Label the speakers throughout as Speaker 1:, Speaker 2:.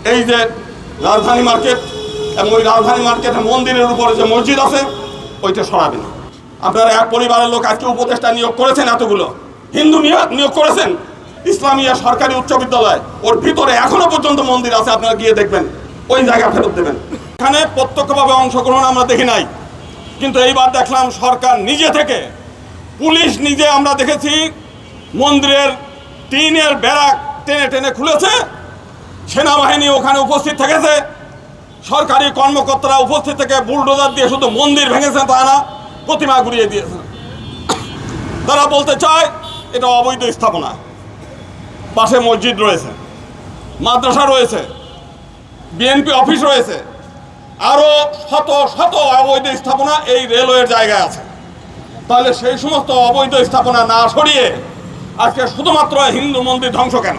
Speaker 1: এই যে রাজধানী মার্কেট এবং ওই রাজধানী মার্কেটের মন্দিরের উপরে যে মসজিদ আছে ওইটা সরাবেন। আপনারা এক পরিবারের লোক আজকে উপদেষ্টা নিয়োগ করেছেন, এতগুলো হিন্দু নিয়োগ করেছেন। ইসলামিয়া সরকারি উচ্চ বিদ্যালয়, ওর ভিতরে এখনো পর্যন্ত মন্দির আছে, আপনারা গিয়ে দেখবেন, ওই জায়গা ফেরত দেবেন। এখানে প্রত্যক্ষভাবে অংশগ্রহণ আমরা দেখি নাই, কিন্তু এইবার দেখলাম সরকার নিজে থেকে, পুলিশ নিজে, আমরা দেখেছি মন্দিরের টিনের ব্যারাক টেনে টেনে খুলেছে, সেনাবাহিনী ওখানে উপস্থিত থেকেছে, সরকারি কর্মকর্তারা উপস্থিত থেকে বুলডোজার দিয়ে শুধু মন্দির ভেঙেছে তা না, প্রতিমা গুড়িয়ে দিয়েছে। তারা বলতে চায় এটা অবৈধ স্থাপনা। পাশে মসজিদ রয়েছে, মাদ্রাসা রয়েছে, বিএনপি অফিস রয়েছে, আরও শত শত অবৈধ স্থাপনা এই রেলওয়ের জায়গায় আছে। তাহলে সেই সমস্ত অবৈধ স্থাপনা না সরিয়ে আজকে শুধুমাত্র হিন্দু মন্দির ধ্বংস কেন?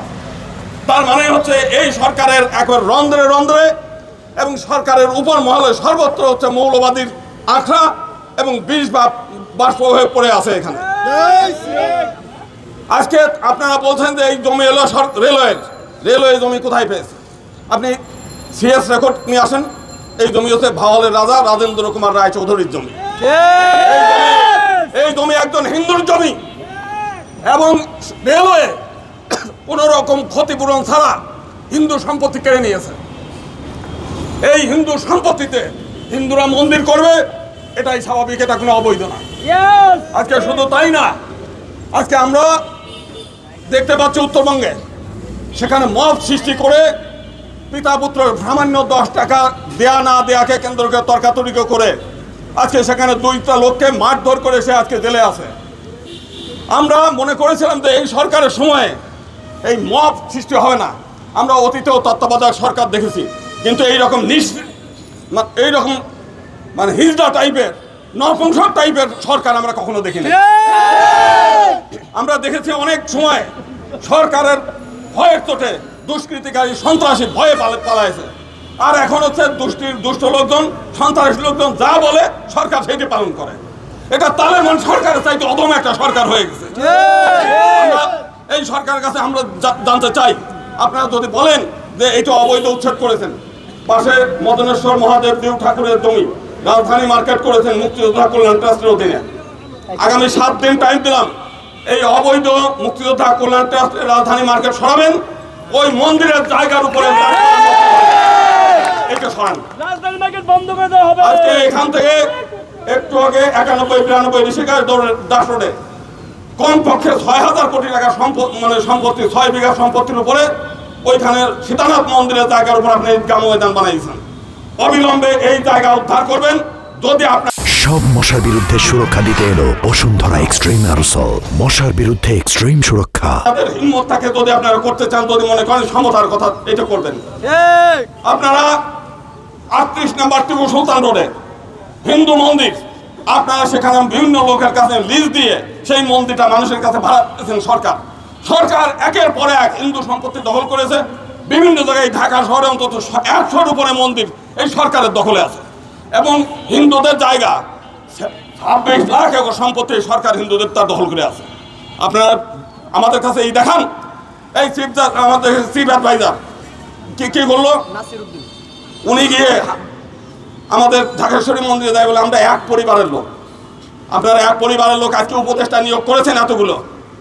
Speaker 1: তার মানে হচ্ছে এই সরকারের একবার রন্ধ্রে রন্ধ্রে এবং সরকারের উপর মহলে সর্বত্র হচ্ছে মৌলবাদীর আখড়া এবং বিষ বা বাষ্প হয়ে পড়ে আছে এখানে। আজকে আপনারা বলছেন যে এই জমি এলো রেলওয়ে জমি কোথায় পেয়েছে? আপনি সিএস রেকর্ড নিয়ে আসেন। এই জমি হচ্ছে ভাওয়ালের রাজা রাজেন্দ্র কুমার রায় চৌধুরীর জমি। এই জমি একজন হিন্দুর জমি এবং রেলওয়ে কোনো রকম ক্ষতিপূরণ ছাড়া হিন্দু সম্পত্তি কেড়ে নিয়েছে। এই হিন্দু সম্পত্তিতে হিন্দুরা মন্দির করবে, এটাই স্বাভাবিক, এটা কোনো অবৈধ না। আজকে শুধু তাই না, আজকে আমরা দেখতে পাচ্ছি উত্তরবঙ্গে সেখানে মত সৃষ্টি করে পিতা পুত্রের সামান্য 10 টাকা দেয়া না দেয়াকে কেন্দ্র করে তর্কাতর্কি করে আজকে সেখানে 2টা লোককে মারধর করে সে আজকে জেলে আছে। আমরা মনে করেছিলাম যে এই সরকারের সময়ে এই মব সৃষ্টি হবে না। আমরা অতীতেও তত্ত্বাবধায়ক সরকার দেখেছি, কিন্তু এইরকম মানে হিজড়া টাইপের, নপুংসক টাইপের সরকার আমরা কখনো দেখিনি। আমরা দেখেছি অনেক সময় সরকারের ভয়ের চোটে দুষ্কৃতিকারী সন্ত্রাসী ভয়ে পালাইছে, আর এখন হচ্ছে দুষ্ট লোকজন, সন্ত্রাসী লোকজন যা বলে সরকার সেটি পালন করে। এটা তালেবান সরকারের চাইতে অদম একটা সরকার হয়ে গেছে। এই সরকারের কাছে আমরা জানতে চাই, আপনারা যদি বলেন যে এইটা অবৈধ উচ্ছেদ করেছেন, পাশে মদনেশ্বর মহাদেব দেব ঠাকুরের জমি রাজধানী মার্কেট করেছেন মুক্তিযোদ্ধা কল্যাণ ট্রাস্টের অধীনে, আগামী 7 দিন টাইম দিলাম, এই অবৈধ মুক্তিযোদ্ধা কল্যাণ ট্রাস্টের রাজধানী মার্কেট সরাবেন, ওই মন্দিরের জায়গার উপরে এটা সরান। আজকে এখান থেকে একটু আগে 91-92 ঋষিকাজ দাস রোডে কমপক্ষে 6000 কোটি টাকা সম্পত্তি 6 বিঘা সম্পত্তির উপরে ওইখানে সীতানাথ মন্দিরের জায়গার উপর আপনি ঈদগাহ ময়দান বানাইছেন। অবিলম্বে এই জায়গা উদ্ধার করবেন। যদি আপনার
Speaker 2: সব মশার বিরুদ্ধে সুরক্ষা দিতে এলো বসুন্ধরা এক্সট্রিম অ্যারোসল, মশার বিরুদ্ধে এক্সট্রিম সুরক্ষা।
Speaker 1: আপনাদের হিম্মত থাকে, যদি আপনারা করতে চান, যদি মনে করেন সমতার কথা, এটা করবেন। আপনারা 38 নম্বর টিপু সুলতান রোডে হিন্দু মন্দির, আপনারা সেখানে বিভিন্ন লোকের কাছে লিজ দিয়ে সেই মন্দিরটা মানুষের কাছে ভাড়া দিয়েছেন। সরকার একের পর এক হিন্দু সম্পত্তি দখল করেছে। বিভিন্ন জায়গায় ঢাকা শহরে অন্তত 100-র উপরে মন্দির এই সরকারের দখলে আছে, এবং হিন্দুদের জায়গা 26 লাখ একর সম্পত্তি সরকার হিন্দুদের তার দখল করে আছে। আপনারা আমাদের কাছে এই দেখান। এই আমাদের চিফ অ্যাডভাইজার কি বললো, উনি গিয়ে আমাদের ঢাকেশ্বরী মন্দিরে যায় বলে আমরা এক পরিবারের লোক। আপনারা এক পরিবারের লোক আজকে উপদেষ্টা নিয়োগ করেছেন, এতগুলো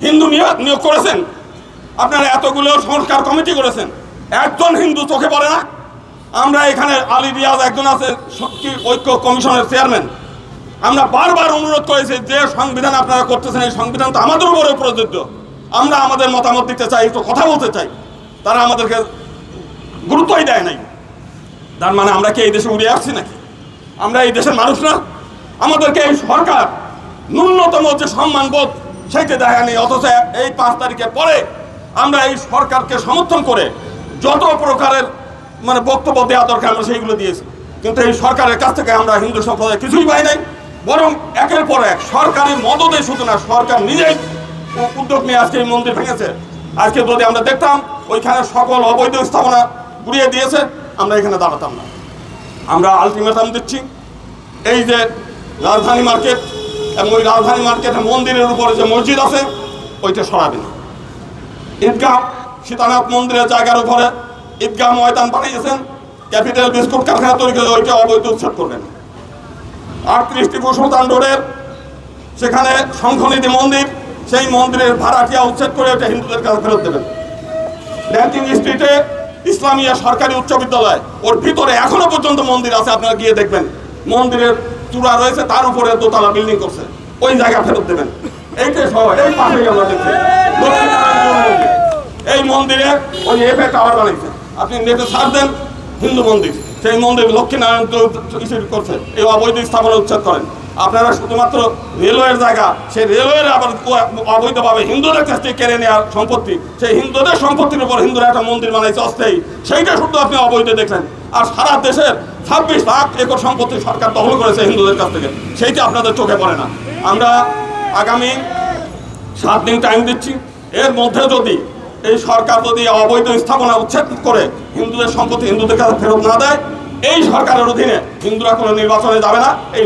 Speaker 1: হিন্দু নিয়োগ করেছেন, আপনারা এতগুলো সংস্কার কমিটি করেছেন, একজন হিন্দু চোখে পড়ে না। আমরা এখানে আলী রিয়াজ একজন আছে ঐক্য কমিশনের চেয়ারম্যান, আমরা বারবার অনুরোধ করেছি যে সংবিধান আপনারা করতেছেন এই সংবিধান তো আমাদের উপরে প্রযোজ্য, আমরা আমাদের মতামত দিতে চাই, একটু কথা বলতে চাই। তারা আমাদেরকে গুরুত্বই দেয় নাই। তার মানে আমরা কি এই দেশে উড়ে আসছি নাকি? আমরা এই দেশের মানুষ না? আমাদেরকে এই সরকার ন্যূনতম যে সম্মানবোধ সেইটা দেখায়নি, অথচ এই 5 তারিখের পরে আমরা এই সরকারকে সমর্থন করে যত প্রকারের বক্তব্য দেওয়া দরকার আমরা সেইগুলো দিয়েছি, কিন্তু এই সরকারের কাছ থেকে আমরা হিন্দু সম্প্রদায় কিছুই পাই নাই। বরং একের পর এক সরকারি মদদে, শুধু না সরকার নিজেই উদ্যোগ নিয়ে আজকে এই মন্দির ভেঙেছে। আজকে যদি আমরা দেখতাম ওইখানে সকল অবৈধ স্থাপনা গুড়িয়ে দিয়েছে, আমরা এখানে দাঁড়াতাম না। আমরা আলটিমেটাম দিচ্ছি, এই যে রাজধানী মার্কেট এবং ওই রাজধানী মার্কেটের মন্দিরের উপরে যে মসজিদ আছে ওইটা সরাবেন। ঈদগাহ সীতানাথ মন্দিরের জায়গার উপরে ঈদগাহ ময়দান বানিয়েছেন, ক্যাপিটাল বিস্কুট কারখানা তৈরি করে ওইটা অবৈধ উচ্ছেদ করবেন। 38 টিপু সুলতান রোডের সেখানে শঙ্খনিধি মন্দির, সেই মন্দিরের ভাড়াটিয়া উচ্ছেদ করে ওটা হিন্দুদের কাছে ফেরত দেবেন। ল্যান্ডিং স্ট্রিটে ইসলামিয়া সরকারি উচ্চ বিদ্যালয়, ওর ভিতরে এখনো পর্যন্ত মন্দির আছে, আপনারা গিয়ে দেখবেন। মন্দিরের চূড়া রয়েছে, তার উপরে দোতলা বিল্ডিং করছে, ওই জায়গা ফেরত দেবেন। এইটাই সহ এই পাশেই আমরা দেখছি লক্ষ্মীনারায়ণ মন্দির, এই মন্দিরে ওই এফএ টাওয়ার বানাইছে। আপনি নেটে সার্চ দেন হিন্দু মন্দির, সেই মন্দির লক্ষ্মীনারায়ণ করছে, এই অবৈধ স্থাপনা উচ্ছেদ করেন। আপনারা শুধুমাত্র রেলওয়ের জায়গা, সেই রেলওয়ের আবার অবৈধভাবে হিন্দুদের কাছ থেকে কেড়ে নেওয়ার সম্পত্তি, সেই হিন্দুদের সম্পত্তির উপর হিন্দুরা একটা মন্দির বানাইছে অস্থায়ী, সেইটা শুধু আপনি অবৈধ দেখলেন। আর সারা দেশের 26 লাখ একর সম্পত্তি সরকার দখল করেছে হিন্দুদের কাছ থেকে, সেইটা আপনাদের চোখে পড়ে না। আমরা আগামী 7 দিন টাইম দিচ্ছি, এর মধ্যে যদি এই সরকার যদি অবৈধ স্থাপনা উচ্ছেদ করে হিন্দুদের সম্পত্তি হিন্দুদের কাছে ফেরত না দেয়, এই সরকারের অধীনে হিন্দুরা কোনো নির্বাচনে যাবে না। এই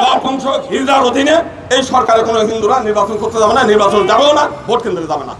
Speaker 1: নপুংসক হিজড়ার অধীনে এই সরকারের কোনো হিন্দুরা নির্বাচন করতে যাবে না, নির্বাচন যাবেও না, ভোট কেন্দ্রে যাবে না।